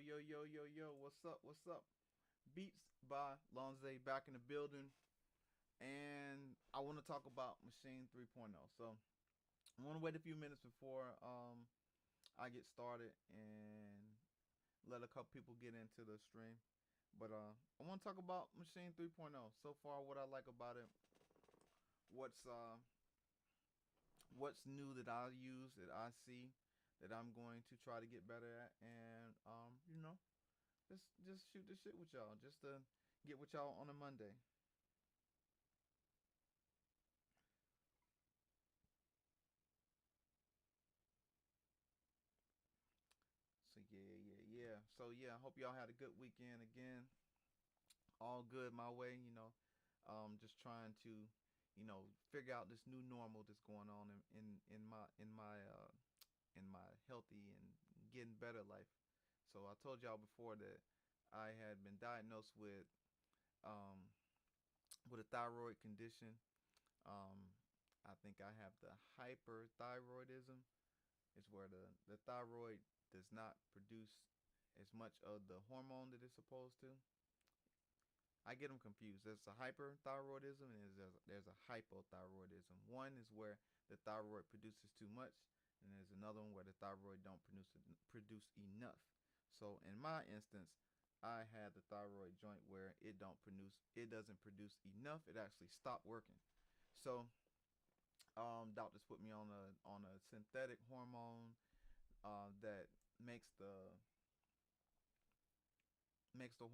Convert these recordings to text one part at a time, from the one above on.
Yo, what's up? What's up? Beats by Lonze back in the building. And I want to talk about Machine 3.0. So I want to wait a few minutes before I get started and let a couple people get into the stream. But I want to talk about Machine 3.0. So far, what I like about it, what's uh, what's new that I use, that I see, that I'm going to try to get better at, and just shoot the shit with y'all, just to get with y'all on a Monday. So yeah. So yeah, I hope y'all had a good weekend again. All good my way, just trying to, figure out this new normal that's going on in my healthy and getting better life. So I told y'all before that I had been diagnosed um with a thyroid condition. Um, I think I have the hyperthyroidism. It's where the thyroid does not produce as much of the hormone that it's supposed to. I get them confused. There's a hyperthyroidism and there's a hypothyroidism. One is where the thyroid produces too much, and there's another one where the thyroid don't produce enough. So in my instance, I had the thyroid joint where it doesn't produce enough. It actually stopped working. So doctors put me on a synthetic hormone that makes the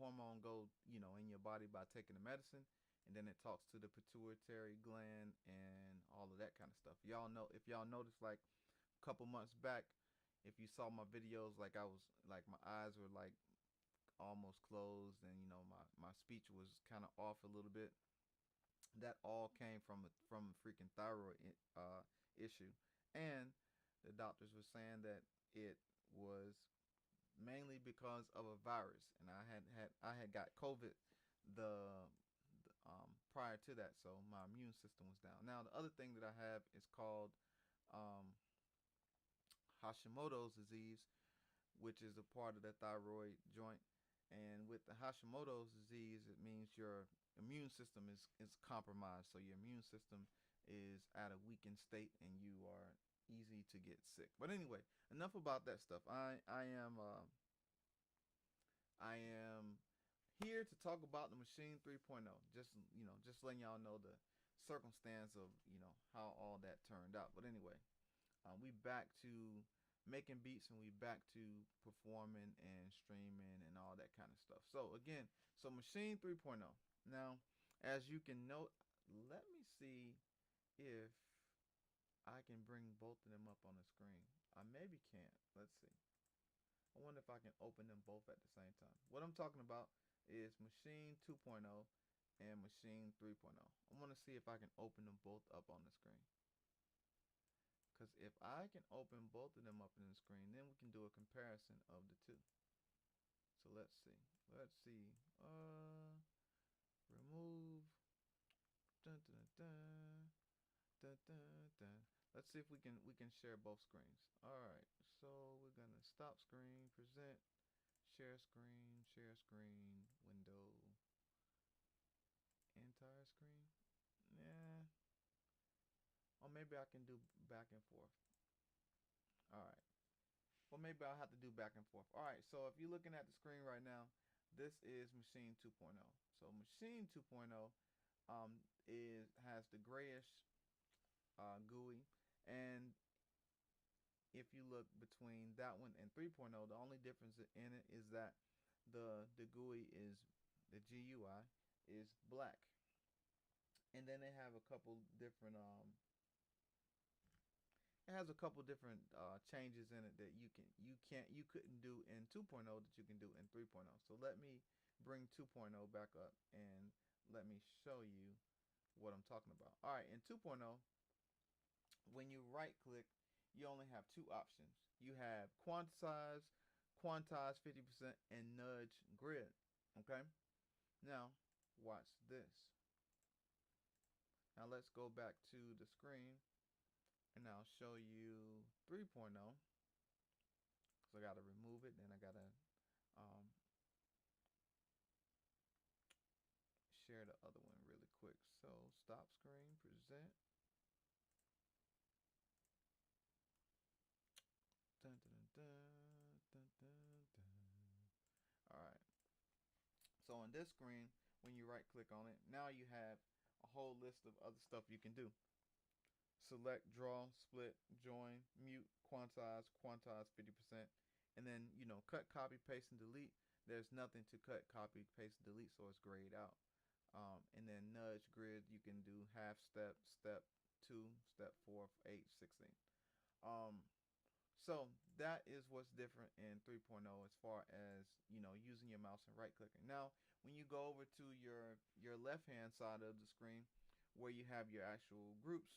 hormone go, in your body by taking the medicine, and then it talks to the pituitary gland and all of that kind of stuff. Y'all know, if y'all noticed, like a couple months back, if you saw my videos, like I was like my eyes were like almost closed, and my speech was kind of off a little bit. That all came from a freaking thyroid issue, and the doctors were saying that it was mainly because of a virus, and I had got COVID prior to that, so my immune system was down. Now the other thing that I have is called um, Hashimoto's disease, which is a part of the thyroid joint. And with the Hashimoto's disease, it means your immune system is compromised. So your immune system is at a weakened state, and you are easy to get sick. But anyway, enough about that stuff. I am here to talk about the Machine 3.0. Just letting y'all know the circumstance of how all that turned out. But anyway, we back to making beats, and we back to performing and streaming and all that kind of stuff. So again, so Machine 3.0. Now, as you can note, let me see if I can bring both of them up on the screen. I maybe can't. Let's see. I wonder if I can open them both at the same time. What I'm talking about is Machine 2.0 and Machine 3.0. I want to see if I can open them both up on the screen. Because if I can open both of them up in the screen, then we can do a comparison of the two. So let's see. Let's see. Remove. Dun, dun, dun, dun, dun, dun. Let's see if we can share both screens. All right. So we're gonna stop screen, present, share screen, window, entire screen. Yeah. Or maybe I can do back and forth. All right. Well, maybe I'll have to do back and forth. All right, so if you're looking at the screen right now, this is Machine 2.0. So Machine 2.0 has the grayish GUI, and if you look between that one and 3.0, the only difference in it is that the GUI is the GUI is black, and then they have a couple different it has a couple different changes in it that you couldn't do in 2.0 that you can do in 3.0. So let me bring 2.0 back up and let me show you what I'm talking about. All right, in 2.0, when you right click, you only have two options. You have quantize 50%, and nudge grid. Okay, now watch this. Now let's go back to the screen, and I'll show you 3.0, because I gotta remove it, then I gotta Um, Share the other one really quick. So stop screen, present. Dun, dun, dun, dun, dun, dun. All right. So on this screen, when you right click on it, now you have a whole list of other stuff you can do. Select, draw, split, join, mute, quantize 50%, and then cut, copy, paste, and delete. There's nothing to cut, copy, paste, and delete, so it's grayed out. And then nudge, grid, you can do half step, step two, step four, 8, 16. Um, so that is what's different in 3.0 as far as using your mouse and right clicking. Now, when you go over to your left hand side of the screen, where you have your actual groups,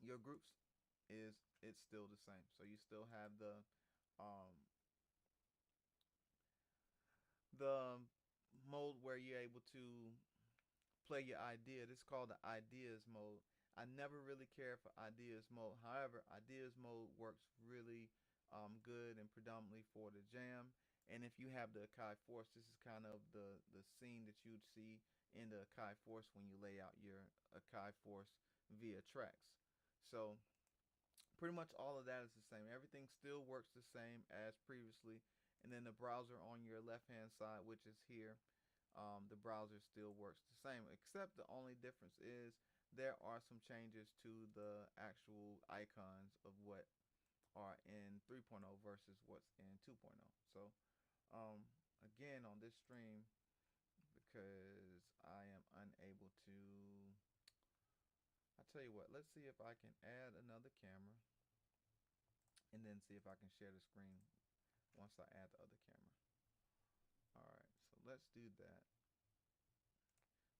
your groups is it's still the same. So you still have um, the mode where you're able to play your idea. This is called the ideas mode. I never really cared for ideas mode. However, ideas mode works really good and predominantly for the jam. And if you have the Akai Force, this is kind of the scene that you'd see in the Akai Force when you lay out your Akai Force via tracks. So pretty much all of that is the same. Everything still works the same as previously. And then the browser on your left hand side, which is here, the browser still works the same, except the only difference is there are some changes to the actual icons of what are in 3.0 versus what's in 2.0. So again, on this stream, because I am unable to, I tell you what, let's see if I can add another camera and then see if I can share the screen once I add the other camera. All right, so let's do that.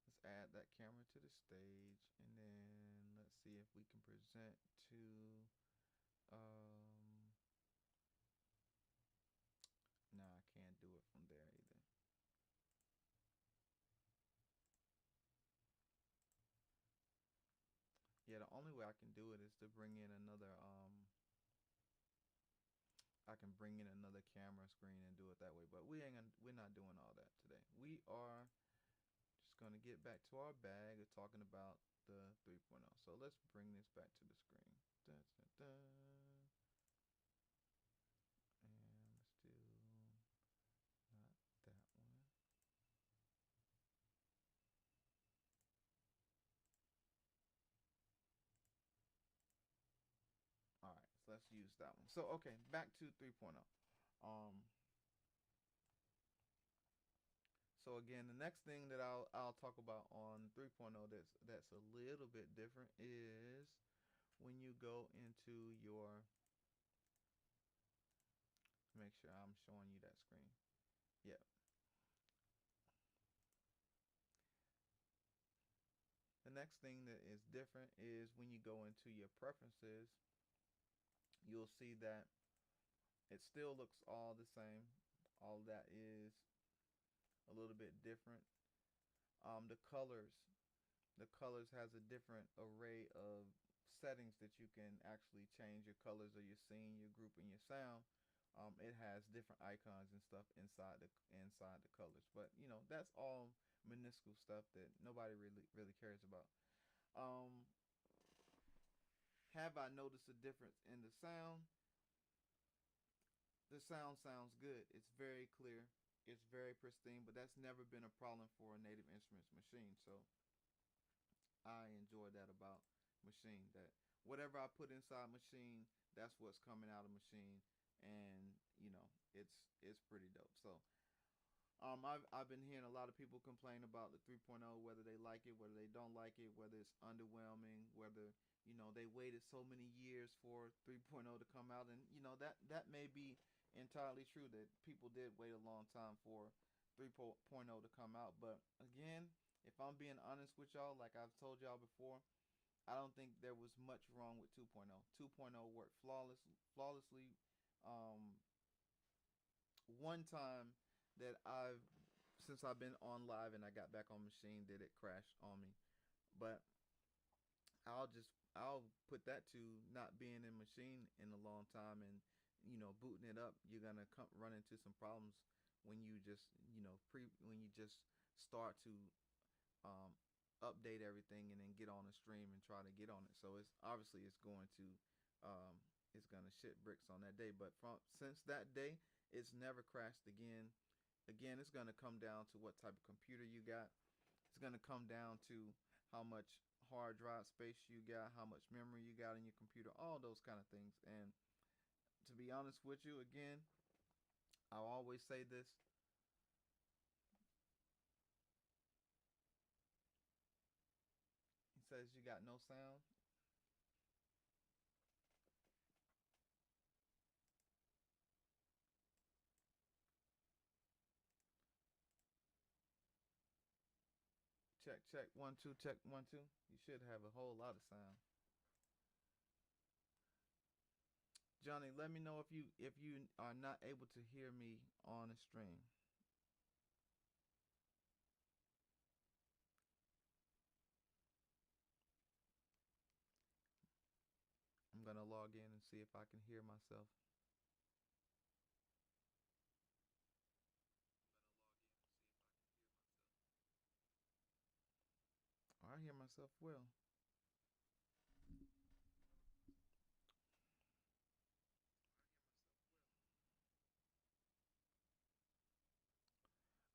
Let's add that camera to the stage, and then let's see if we can present to, no, I can't do it from there either. Yeah, the only way I can do it is to bring in another, I can bring in another camera screen and do it that way, but we're not doing all that today. We are just gonna get back to our bag of talking about the 3.0. So let's bring this back to the screen. Dun, dun, dun. And let's do not that one. All right, so let's use that one. So okay, back to 3.0. Um, so again, the next thing that I'll talk about on 3.0 that's a little bit different is when you go into your, make sure I'm showing you that screen. Yeah. The next thing that is different is when you go into your preferences, you'll see that it still looks all the same. All that is a little bit different. The colors has a different array of settings that you can actually change your colors of your scene, your group, and your sound. It has different icons and stuff inside the colors, but that's all minuscule stuff that nobody really cares about. Um, have I noticed a difference in the sound? The sound sounds good. It's very clear. It's very pristine, but that's never been a problem for a Native Instruments Maschine. So I enjoy that about Maschine. That whatever I put inside Maschine, that's what's coming out of Maschine, and it's pretty dope. So I've been hearing a lot of people complain about the 3.0, whether they like it, whether they don't like it, whether it's underwhelming, whether they waited so many years for 3.0 to come out, and that may be entirely true that people did wait a long time for 3.0 to come out. But again, if I'm being honest with y'all, like I've told y'all before, I don't think there was much wrong with 2.0. 2.0 worked flawlessly. Um, One time that since I've been on live and I got back on Maschine, did it crash on me? But I'll put that to not being in Maschine in a long time and booting it up, you're gonna run into some problems when you just when you just start to um, update everything and then get on the stream and try to get on it. So it's obviously um, it's gonna shit bricks on that day. But from since that day, it's never crashed again. Again, it's gonna come down to what type of computer you got. It's gonna come down to how much hard drive space you got, how much memory you got in your computer, all those kind of things. And to be honest with you, again, I'll always say this: he says you got no sound. Check, check, 1 2, check 1 2. You should have a whole lot of sound. Johnny, let me know if you are not able to hear me on the stream. I'm gonna log in and see if I can hear myself. Oh, I hear myself well.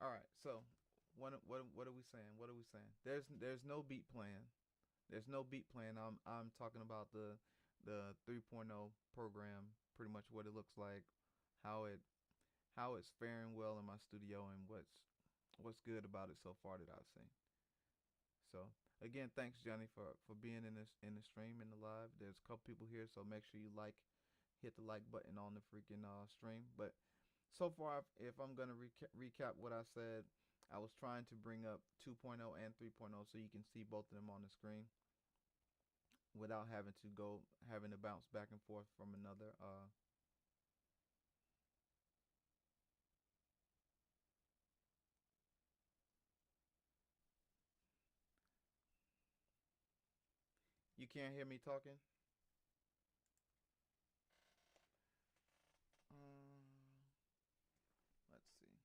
All right, so what are we saying? What are we saying? There's no beat playing. There's no beat playing. I'm talking about the 3.0 program, pretty much what it looks like, how it how it's faring well in my studio, and what's good about it so far that I've seen. So again, thanks Johnny for being in the stream in the live. There's a couple people here, so make sure you hit the like button on the freaking stream. But so far, if I'm gonna recap what I said, I was trying to bring up 2.0 and 3.0 so you can see both of them on the screen without having to bounce back and forth from another. You can't hear me talking. Um, let's see.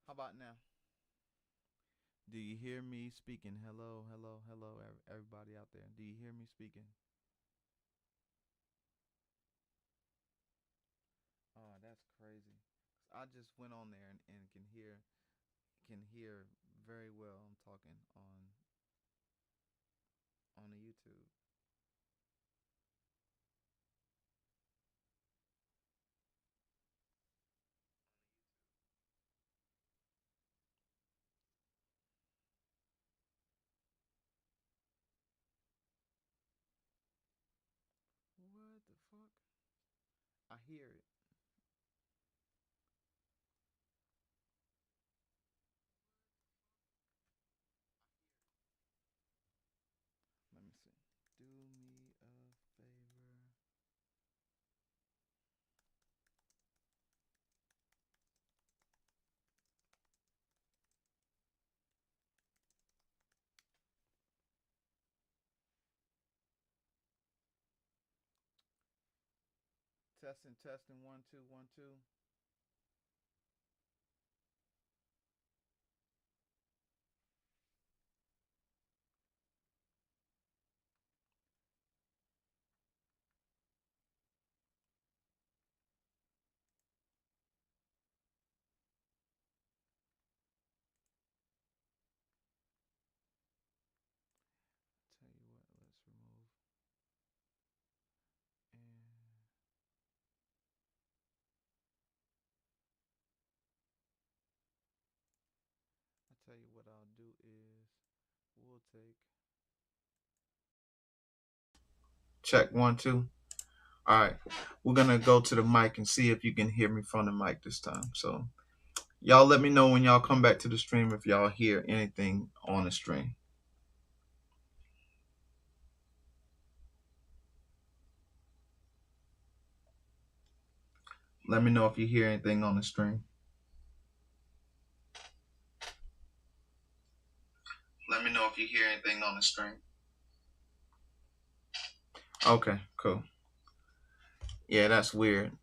How about now? Do you hear me speaking? Hello, hello, hello, everybody out there. Do you hear me speaking? Oh, that's crazy. I just went on there and can hear very well. I'm talking on the YouTube. What the fuck? I hear it. Let me see. Do me a favor. Testing, testing. 1 2, 1 2. Tell you what. Let's remove and I tell you what I'll do is we'll take check 1 2. All right, we're gonna go to the mic and see if you can hear me from the mic this time. So y'all let me know when y'all come back to the stream if y'all hear anything on the stream. Let me know if you hear anything on the stream. Let me know if you hear anything on the stream. Okay, cool. Yeah, that's weird.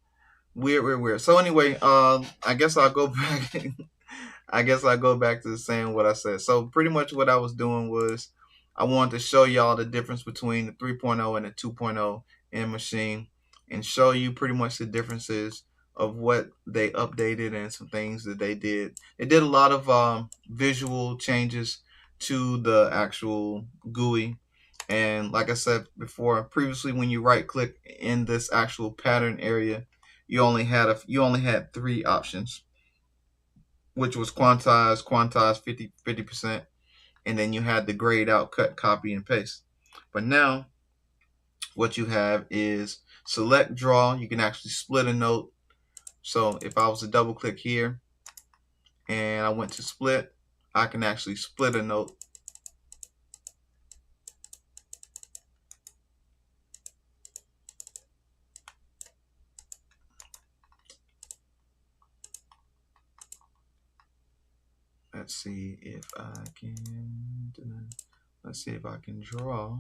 Weird. So anyway, I guess I'll go back. I guess I go back to saying what I said. So pretty much what I was doing was I wanted to show y'all the difference between the 3.0 and the 2.0 in Machine, and show you pretty much the differences of what they updated and some things that they did. They did a lot of visual changes to the actual GUI. And like I said before, previously when you right click in this actual pattern area, you only had three options, which was quantize 50%, and then you had the grade out, cut, copy, and paste. But now what you have is select, draw. You can actually split a note. So if I was to double click here and I went to split, I can actually split a note. Let's see if I can draw.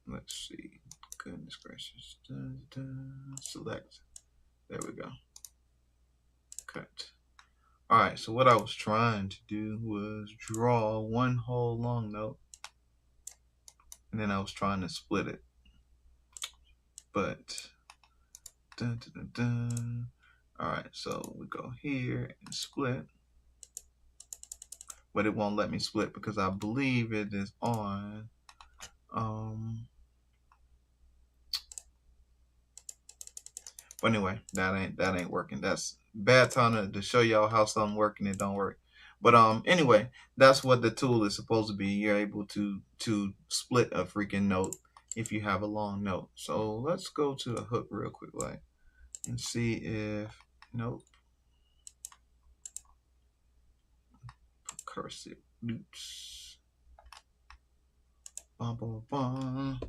Let's see. Goodness gracious. Select. There we go. Cut. All right, so what I was trying to do was draw one whole long note, and then I was trying to split it. But all right, so we go here and split, but it won't let me split because I believe it is on but anyway, that ain't working. That's bad time to show y'all how something works and it don't work. But anyway, that's what the tool is supposed to be. You're able to split a freaking note if you have a long note. So let's go to the hook real quick, like, and see if nope. Cursive loops. Bum, bum, bum.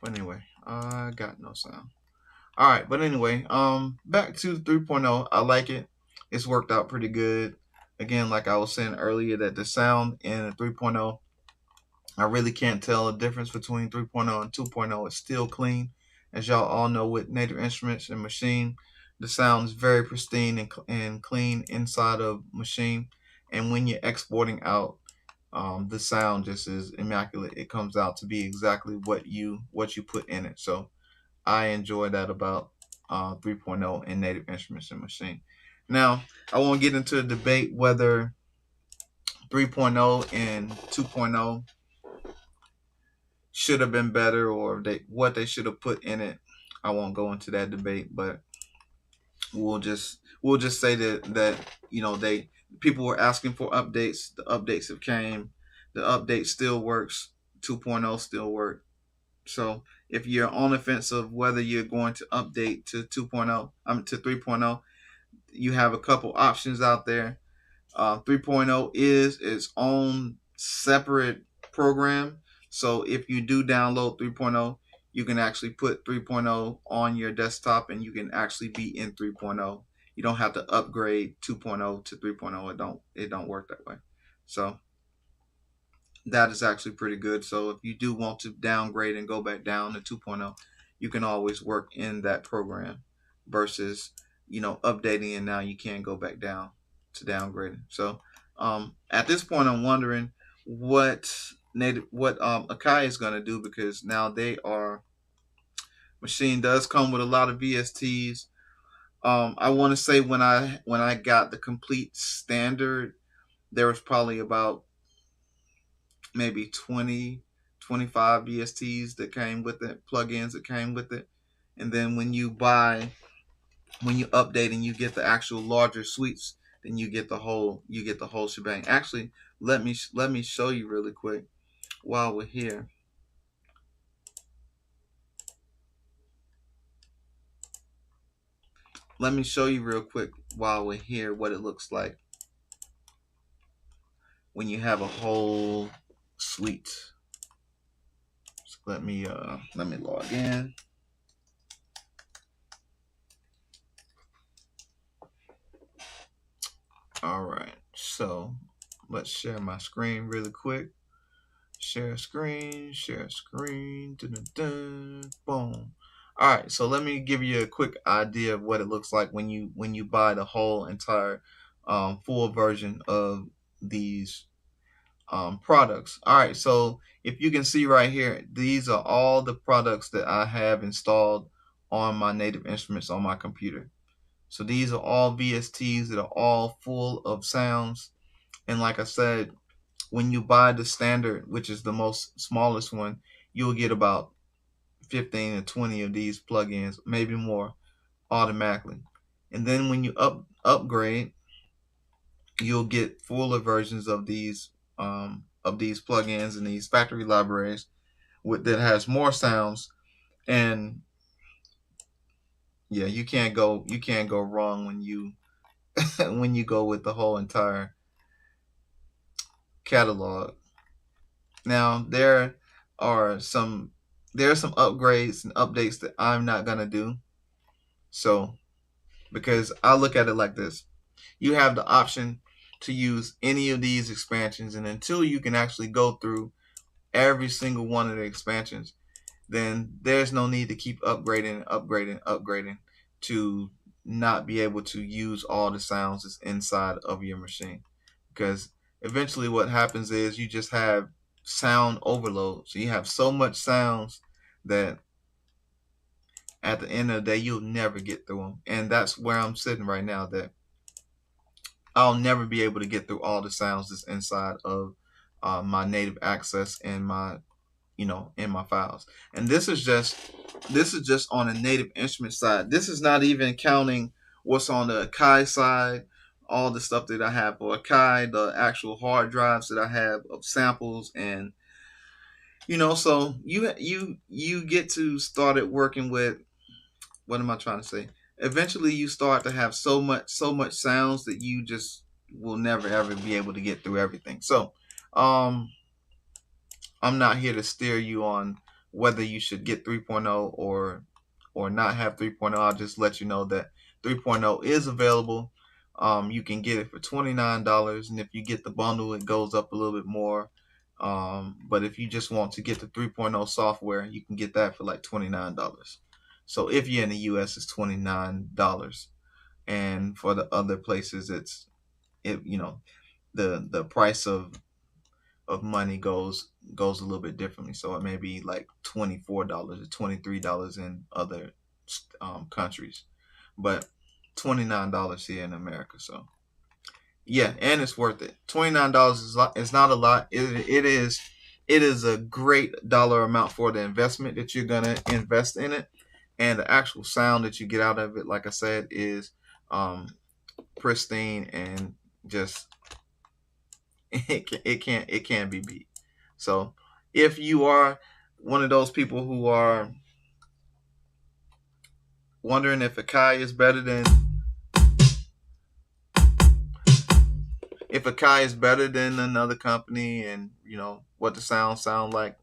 But anyway, I got no sound. All right, but anyway, back to 3.0. I like it. It's worked out pretty good. Again, like I was saying earlier, that the sound in 3.0, I really can't tell a difference between 3.0 and 2.0. It's still clean. As y'all all know, with Native Instruments and Maschine, the sound is very pristine and clean inside of Maschine. And when you're exporting out, the sound just is immaculate. It comes out to be exactly what you put in it. So I enjoy that about 3.0 and Native Instruments and Maschine. Now, I won't get into a debate whether 3.0 and 2.0 should have been better, or what they should have put in it. I won't go into that debate, but we'll just say that people were asking for updates. The updates have came. The update still works. 2.0 still works. So if you're on the fence of whether you're going to update to 2.0, to 3.0, you have a couple options out there. 3.0 is its own separate program. So if you do download 3.0, you can actually put 3.0 on your desktop and you can actually be in 3.0. You don't have to upgrade 2.0 to 3.0. It don't work that way. So that is actually pretty good. So if you do want to downgrade and go back down to 2.0, you can always work in that program versus updating and now you can't go back down to downgrading. So at this point, I'm wondering what Akai is going to do, because now Maschine does come with a lot of VSTs. I want to say when I got the complete standard, there was probably about maybe 20, 25 VSTs that came with it, plugins that came with it. And then when you update and you get the actual larger suites, then you get the whole shebang. Actually, let me show you really quick while we're here. let me show you real quick while we're here what it looks like when you have a whole suite. So let me log in. All right, so let's share my screen really quick. Share screen, share screen. Dun, dun, dun, boom. All right, so let me give you a quick idea of what it looks like when you buy the whole entire full version of these products. All right, so if you can see right here, these are all the products that I have installed on my Native Instruments on my computer. So these are all VSTs that are all full of sounds. And like I said, when you buy the standard, which is the most smallest one, you'll get about 15 to 20 of these plugins, maybe more, automatically. And then when you upgrade, you'll get fuller versions of these plugins and these factory libraries that has more sounds. And yeah, you can't go wrong when you when you go with the whole entire catalog. Now are some there are some upgrades and updates that I'm not gonna do. So because I look at it like this, you have the option to use any of these expansions, and until you can actually go through every single one of the expansions, then there's no need to keep upgrading, upgrading, upgrading to not be able to use all the sounds that's inside of your machine. Because eventually what happens is you just have sound overload. So you have so much sounds that at the end of the day, you'll never get through them. And that's where I'm sitting right now, that I'll never be able to get through all the sounds that's inside of my native access and my in my files. And this is just on a Native Instrument side. This is not even counting what's on the Akai side, all the stuff that I have for Akai, the actual hard drives that I have of samples. And so you get to start it working with, what am I trying to say, eventually you start to have so much sounds that you just will never ever be able to get through everything. So um I'm not here to steer you on whether you should get 3.0 or not have 3.0. I'll just let you know that 3.0 is available. You can get it for $29, and if you get the bundle, it goes up a little bit more. But if you just want to get the 3.0 software, you can get that for like $29. So if you're in the US, it's $29, and for the other places, the price of money goes a little bit differently. So it may be like $24 or $23 in other countries, but $29 here in America. So yeah, and it's worth it. $29 is not a lot. It is a great dollar amount for the investment that you're gonna invest in it, and the actual sound that you get out of it, like I said, is pristine and just it can't be beat. So if you are one of those people who are wondering if Akai is better than another company, and what the sound like,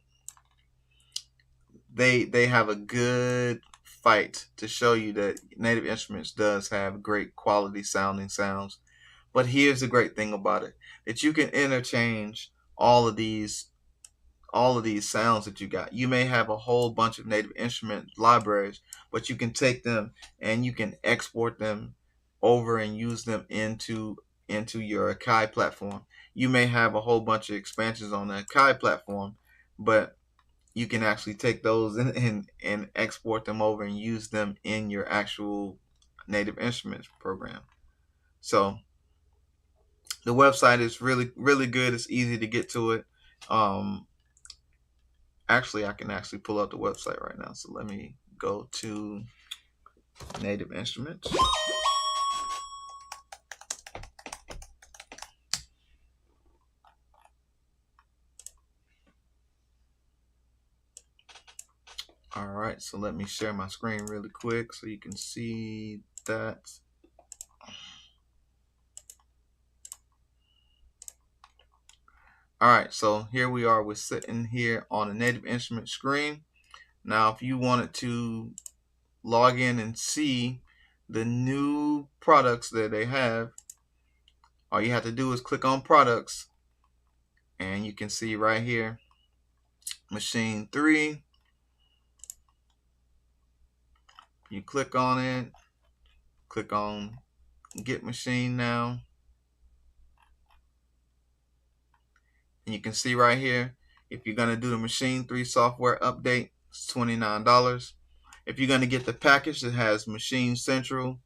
they have a good fight to show you that Native Instruments does have great quality sounding sounds. But here's the great thing about it, that you can interchange all of these sounds that you got. You may have a whole bunch of Native Instrument libraries, but you can take them and you can export them over and use them into your Akai platform. You may have a whole bunch of expansions on the Akai platform, but you can actually take those and export them over and use them in your actual Native Instruments program. So the website is really, really good. It's easy to get to it. Actually, I can actually pull up the website right now. So let me go to Native Instruments. All right, so let me share my screen really quick so you can see that. All right, so here we are. We're sitting here on a Native Instrument screen. Now, if you wanted to log in and see the new products that they have, all you have to do is click on products, and you can see right here, Maschine 3. You click on it, click on Get Maschine now, and you can see right here, if you're going to do the Maschine 3 software update, it's $29. If you're going to get the package that has Maschine Central,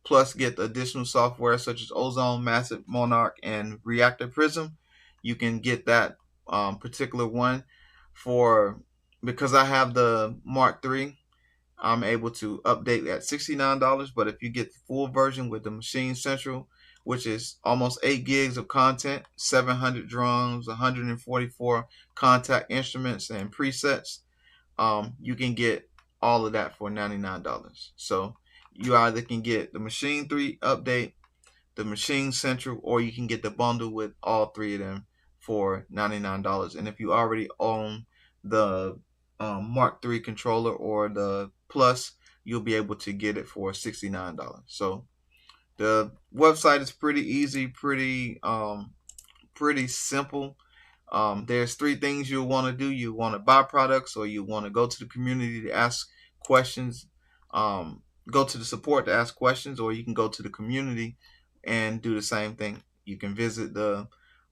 plus get the additional software such as Ozone, Massive Monarch, and Reactor Prism, you can get that particular one for, because I have the Mark III, I'm able to update at $69. But if you get the full version with the Maschine Central, which is almost 8 gigs of content, 700 drums, 144 contact instruments and presets, you can get all of that for $99. So you either can get the Maschine 3 update, the Maschine Central, or you can get the bundle with all three of them for $99. And if you already own the Mark III controller or the Plus, you'll be able to get it for $69. So the website is pretty easy, pretty simple. There's three things you'll want to do. You want to buy products, or you want to go to the community to ask questions. Go to the support to ask questions, or you can go to the community and do the same thing. You can visit the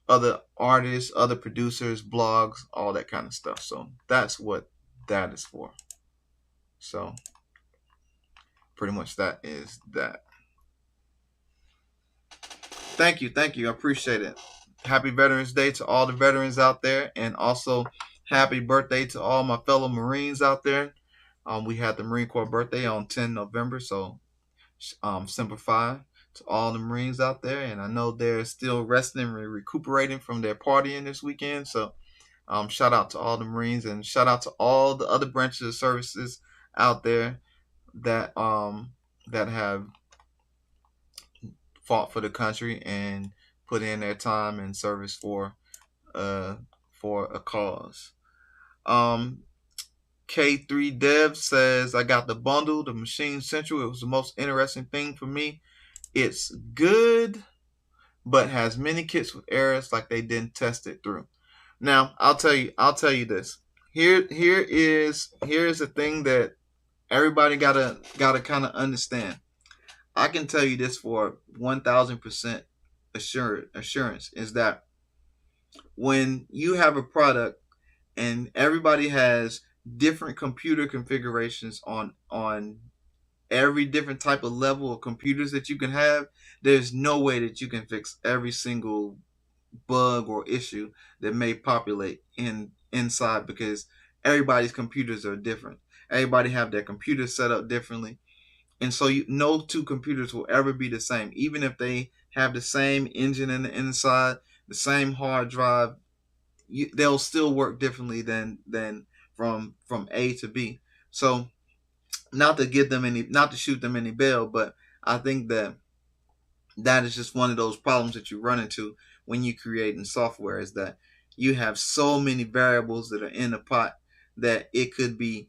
other artists, other producers, blogs, all that kind of stuff. So that's what that is for. So pretty much that is that. Thank you. I appreciate it. Happy Veterans Day to all the veterans out there, and also happy birthday to all my fellow Marines out there. We had the Marine Corps birthday on 10 November, so simplify to all the Marines out there, and I know they're still resting and recuperating from their partying this weekend. So shout out to all the Marines, and shout out to all the other branches of services out there that that have fought for the country and put in their time and service for a cause. K3 Dev says, I got the bundle, the Maschine Central. It was the most interesting thing for me. It's good, but has many kits with errors, like they didn't test it through. Now, I'll tell you this. Here's the thing that everybody gotta kind of understand. I can tell you this for 1,000% assurance is that when you have a product and everybody has different computer configurations on every different type of level of computers that you can have, there's no way that you can fix every single bug or issue that may populate inside, because everybody's computers are different. Everybody have their computers set up differently. And so no two computers will ever be the same. Even if they have the same engine in the inside, the same hard drive, they'll still work differently than from A to B. So not to shoot them any bail, but I think that is just one of those problems that you run into when you creating software, is that you have so many variables that are in the pot that it could be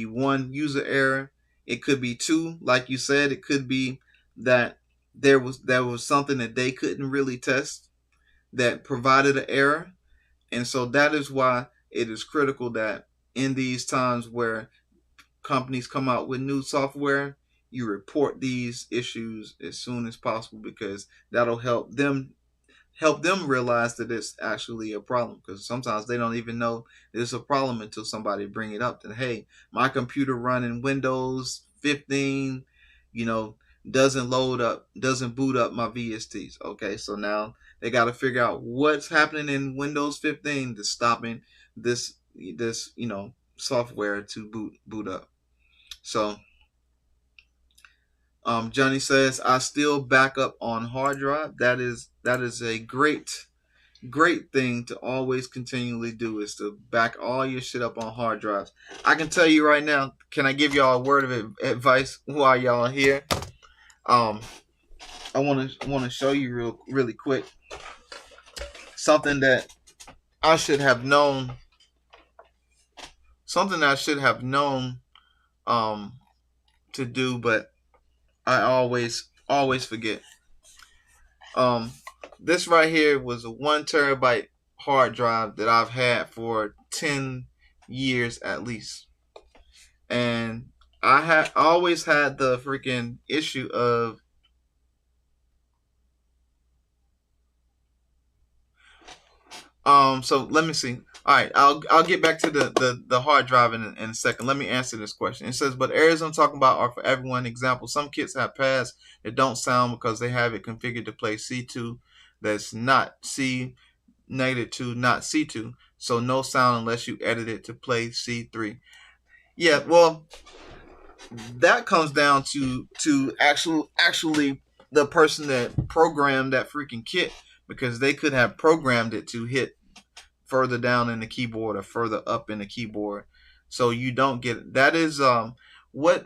one user error, it could be two, like you said, it could be that there was something that they couldn't really test that provided an error. And so that is why it is critical that in these times where companies come out with new software, you report these issues as soon as possible, because that'll help them realize that it's actually a problem, because sometimes they don't even know it's a problem until somebody bring it up that, hey, my computer running Windows 15, doesn't boot up my VSTs. Okay, so now they got to figure out what's happening in Windows 15 that's stopping this software to boot up. So Johnny says, I still back up on hard drive. That is a great great thing to always continually do is to back all your shit up on hard drives. I can tell you right now. Can I give y'all a word of advice while y'all are here? Um, I want to show you really quick something that I should have known. Something that I should have known um to do, but I always forget. Um, this right here was a 1 terabyte hard drive that I've had for 10 years at least, and I had always had the freaking issue of So let me see. All right, I'll get back to the hard drive in a second. Let me answer this question. It says, but areas I'm talking about are for everyone. Example: some kits have pads that don't sound because they have it configured to play C2, that's not C -2, not C2. So no sound unless you edit it to play C3. Yeah, well, that comes down to actually the person that programmed that freaking kit, because they could have programmed it to hit further down in the keyboard or further up in the keyboard, so you don't get it. That is what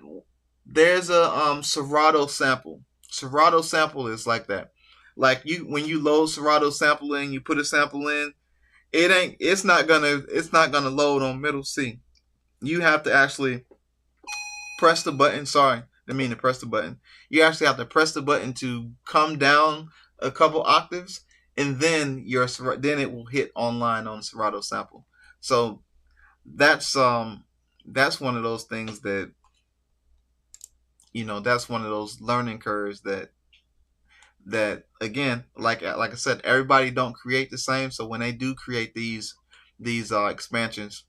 there's a Serato sample. Serato sample is like that. Like you when you load Serato sample in, you put a sample in, it's not gonna load on middle C. You have to actually press the button. Sorry, I mean to press the button. You actually have to press the button to come down a couple octaves, and then then it will hit online on Serato sample. So that's that's one of those things that that's one of those learning curves that again, like I said, everybody don't create the same. So when they do create these expansions,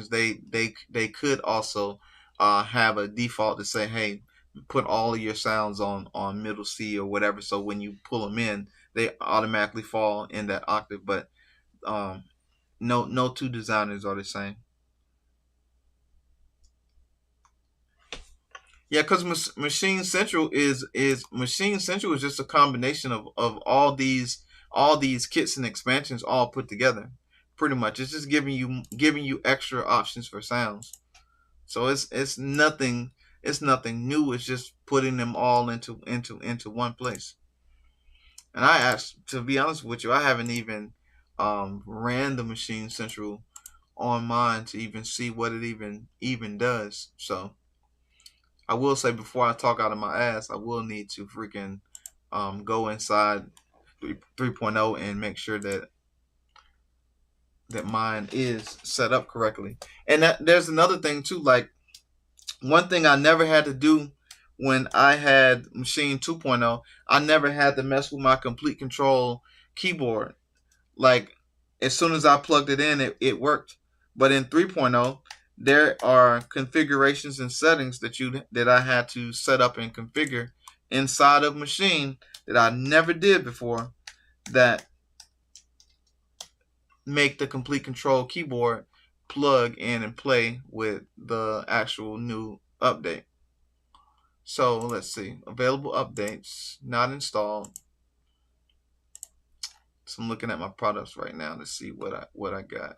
they could also have a default to say, hey, put all of your sounds on middle C or whatever. So when you pull them in, they automatically fall in that octave. But um, no two designers are the same. Yeah, because Machine Central is just a combination of all these kits and expansions all put together. Pretty much, it's just giving you extra options for sounds. So it's nothing new. It's just putting them all into one place. And to be honest with you, I haven't even ran the Machine Central on mine to even see what it even does. So I will say, before I talk out of my ass, I will need to freaking go inside 3.0 and make sure that mine is set up correctly. And there's another thing too. Like, one thing I never had to do when I had Machine 2.0, I never had to mess with my complete control keyboard. Like, as soon as I plugged it in, it worked. But in 3.0, there are configurations and settings that I had to set up and configure inside of Machine that I never did before, that make the complete control keyboard plug in and play with the actual new update. So let's see. Available updates, not installed. So I'm looking at my products right now to see what I got.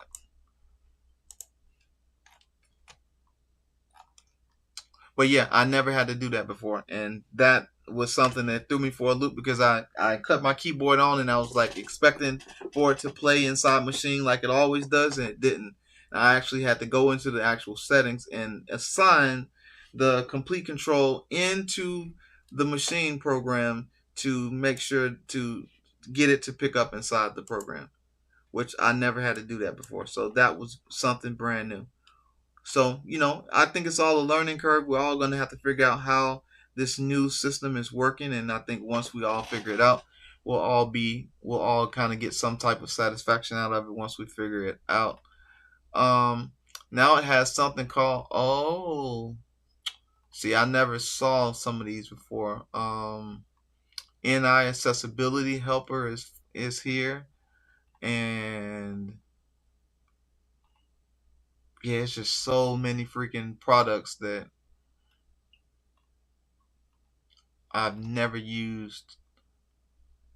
But yeah, I never had to do that before, and that was something that threw me for a loop, because I cut my keyboard on and I was like expecting for it to play inside Machine like it always does, and it didn't. I actually had to go into the actual settings and assign the complete control into the Machine program to make sure to get it to pick up inside the program, which I never had to do that before. So that was something brand new. So, I think it's all a learning curve. We're all going to have to figure out how this new system is working. And I think once we all figure it out, we'll all kind of get some type of satisfaction out of it once we figure it out. Um, Now it has something called, see, I never saw some of these before. NI accessibility helper is here. And yeah, it's just so many freaking products that I've never used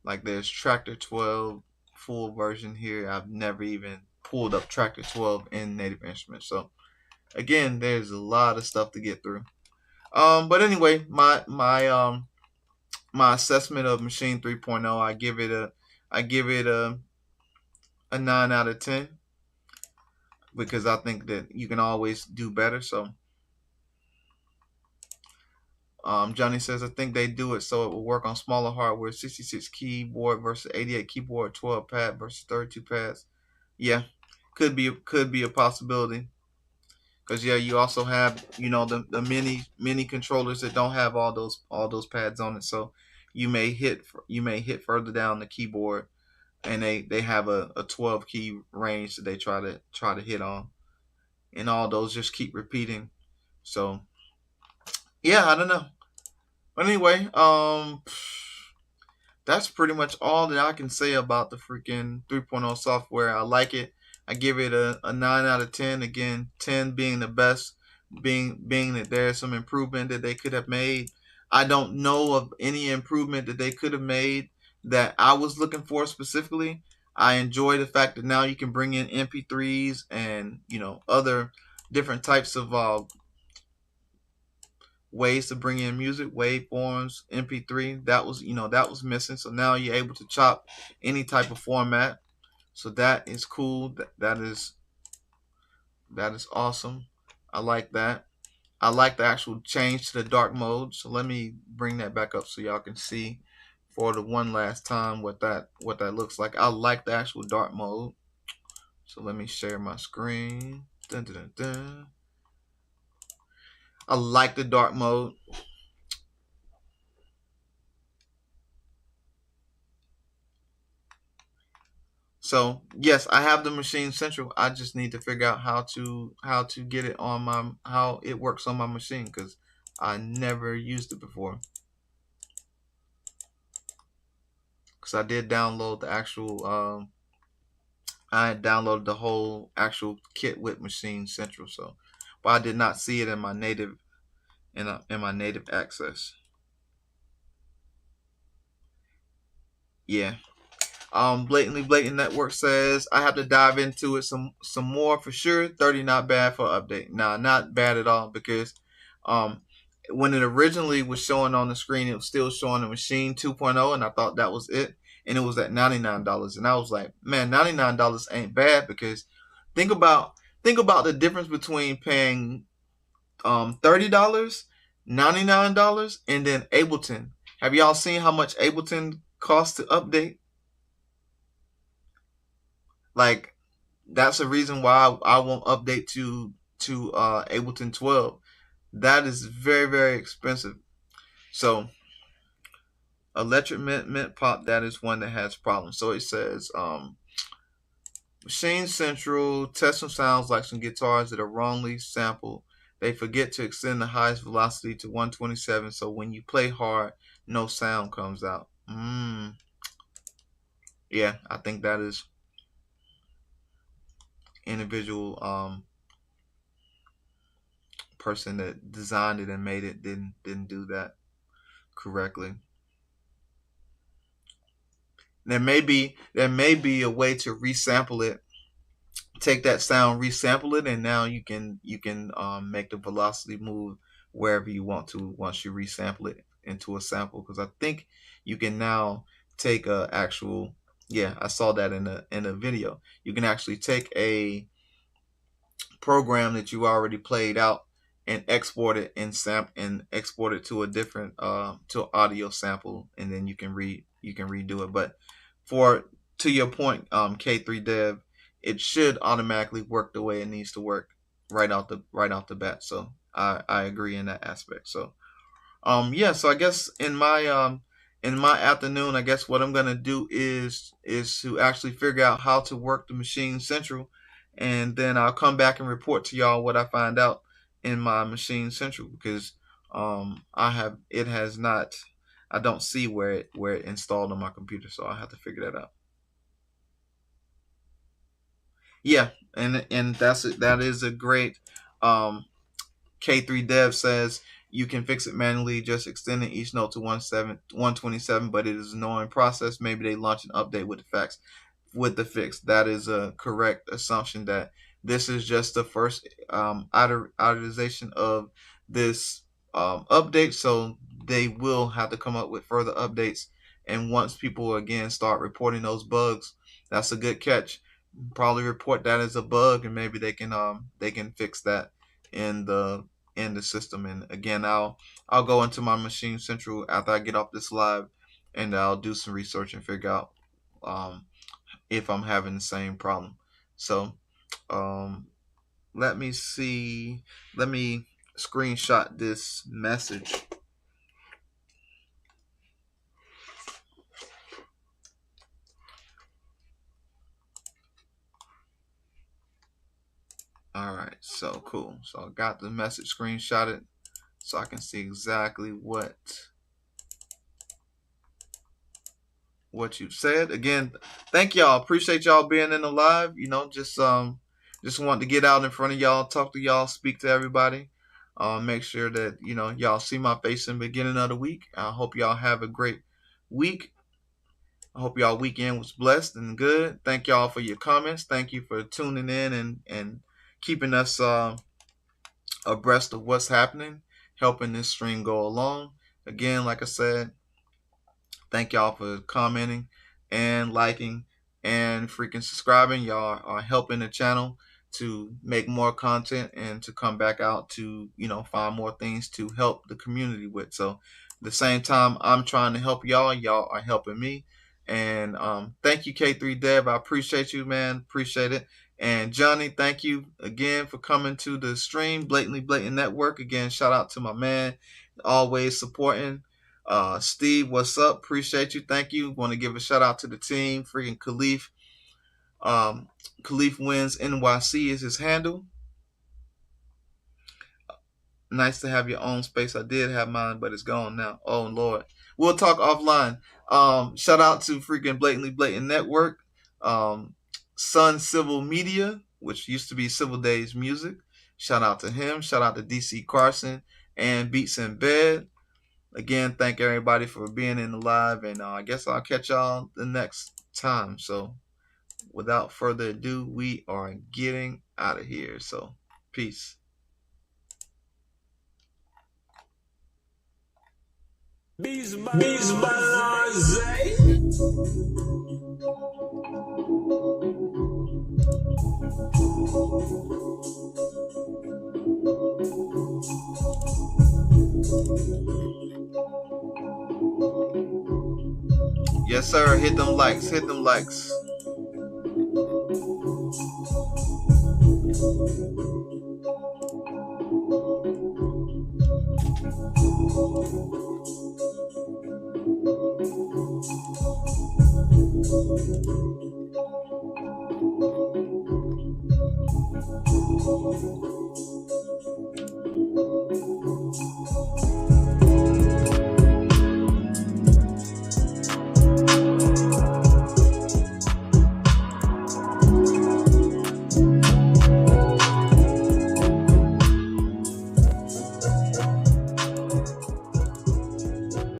Like there's Tractor 12 full version here. I've never even pulled up Tractor 12 in Native Instruments. So again, there's a lot of stuff to get through. But anyway, my assessment of Maschine 3.0, I give it a 9 out of 10 because I think that you can always do better. So Johnny says, I think they do it so it will work on smaller hardware, 66 keyboard versus 88 keyboard, 12 pad versus 32 pads. Yeah, could be a possibility. Because yeah, you also have the mini controllers that don't have all those pads on it, so you may hit further down the keyboard, and they have a 12 key range that they try to hit on, and all those just keep repeating. So yeah, I don't know. But anyway, that's pretty much all that I can say about the freaking 3.0 software. I like it. I give it a 9 out of 10. Again, 10 being the best, being that there's some improvement that they could have made. I don't know of any improvement that they could have made that I was looking for specifically. I enjoy the fact that now you can bring in MP3s and other different types of ways to bring in music, waveforms, MP3. That was missing. So now you're able to chop any type of format. So that is cool. That is awesome. I like that. I like the actual change to the dark mode. So let me bring that back up so y'all can see for the one last time what that looks like. I like the actual dark mode. So let me share my screen. Dun, dun, dun, dun. I like the dark mode. So yes, I have the Maschine Central. I just need to figure out how to get it on how it works on my machine because I never used it before. Because I did download the actual. I had downloaded the whole actual kit with Maschine Central. So, but I did not see it in my native in my native access. Yeah. Blatantly Blatant Network says I have to dive into it some more for sure. 30 not bad for update. Nah, not bad at all because um when it originally was showing on the screen, it was still showing the Maschine 2.0, and I thought that was it, and it was at $99, and I was like, man, $99 ain't bad because think about the difference between paying $30, $99, and then Ableton. Have y'all seen how much Ableton costs to update? Like that's a reason why I won't update to Ableton 12. That is very very expensive. So Electric Mint Pop, that is one that has problems. So it says Maschine Central test some sounds like some guitars that are wrongly sampled. They forget to extend the highest velocity to 127, so when you play hard, no sound comes out. Yeah, I think that is individual person that designed it and made it didn't do that correctly. There may be a way to resample it, take that sound, resample it, and now you can make the velocity move wherever you want to once you resample it into a sample. Because I think you can now take a actual, yeah, I saw that in a video. You can actually take a program that you already played out and export it and export it to a different to audio sample, and then you can redo it. But for to your point, K3 Dev, it should automatically work the way it needs to work right off the bat. So I agree in that aspect. So yeah, so I guess in my afternoon, I guess what I'm gonna do is to actually figure out how to work the Maschine Central, and then I'll come back and report to y'all what I find out in my Maschine Central because I have it has not, I don't see where it installed on my computer, so I have to figure that out. Yeah, and that is a great K3 Dev says you can fix it manually, just extending each node to 127, but it is an annoying process. Maybe they launch an update with the fix. That is a correct assumption that this is just the first iteration of this update, so they will have to come up with further updates. And once people again start reporting those bugs, that's a good catch. Probably report that as a bug, and maybe they can fix that in the system. And again, I'll go into my Machine Central after I get off this live, and I'll do some research and figure out if I'm having the same problem. So let me see. Let me screenshot this message. All right, so cool. So I got the message screenshotted so I can see exactly what you've said. Again, thank y'all. Appreciate y'all being in the live. Just want to get out in front of y'all, talk to y'all, speak to everybody. Make sure that y'all see my face in the beginning of the week. I hope y'all have a great week. I hope y'all weekend was blessed and good. Thank y'all for your comments. Thank you for tuning in and keeping us abreast of what's happening, helping this stream go along. Again, like I said, thank y'all for commenting and liking and freaking subscribing. Y'all are helping the channel to make more content and to come back out to, find more things to help the community with. So at the same time, I'm trying to help y'all. Y'all are helping me. And thank you, K3 Dev. I appreciate you, man. Appreciate it. And Johnny, thank you again for coming to the stream, Blatantly Blatant Network. Again, shout out to my man, always supporting. Steve, what's up? Appreciate you. Thank you. Want to give a shout out to the team. Freaking Khalif. Khalif Wins NYC is his handle. Nice to have your own space. I did have mine, but it's gone now. Oh Lord. We'll talk offline. Shout out to freaking Blatantly Blatant Network. Sun Civil Media, which used to be Civil Days Music. Shout out to him. Shout out to DC Carson and Beats in Bed. Again, thank everybody for being in the live, and I guess I'll catch y'all the next time. So without further ado, we are getting out of here. So peace. Yes, sir. Hit them likes. Hit them likes.